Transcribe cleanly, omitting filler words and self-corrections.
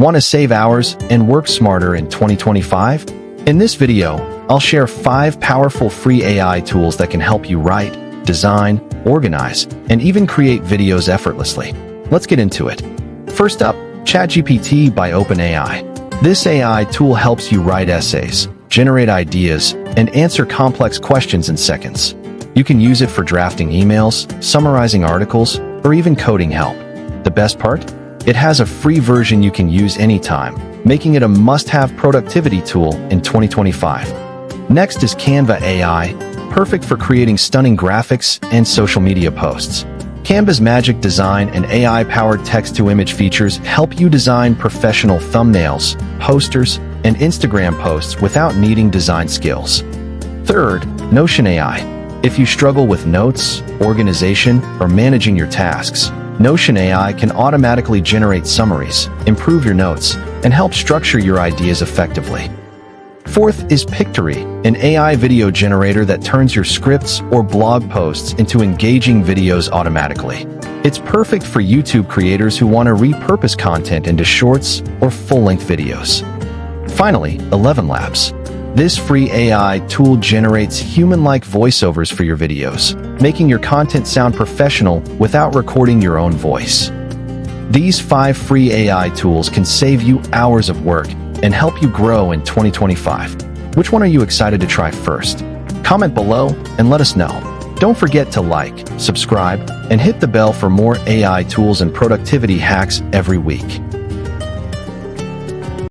Want to save hours and work smarter in 2025? In this video, I'll share 5 powerful free AI tools that can help you write, design, organize, and even create videos effortlessly. Let's get into it. First up, ChatGPT by OpenAI. This AI tool helps you write essays, generate ideas, and answer complex questions in seconds. You can use it for drafting emails, summarizing articles, or even coding help. The best part? It has a free version you can use anytime, making it a must-have productivity tool in 2025. Next is Canva AI, perfect for creating stunning graphics and social media posts. Canva's magic design and AI-powered text-to-image features help you design professional thumbnails, posters, and Instagram posts without needing design skills. Third, Notion AI. If you struggle with notes, organization, or managing your tasks, Notion AI can automatically generate summaries, improve your notes, and help structure your ideas effectively. Fourth is Pictory, an AI video generator that turns your scripts or blog posts into engaging videos automatically. It's perfect for YouTube creators who want to repurpose content into shorts or full-length videos. Finally, ElevenLabs. This free AI tool generates human-like voiceovers for your videos, making your content sound professional without recording your own voice. These 5 free AI tools can save you hours of work and help you grow in 2025. Which one are you excited to try first? Comment below and let us know. Don't forget to like, subscribe, and hit the bell for more AI tools and productivity hacks every week.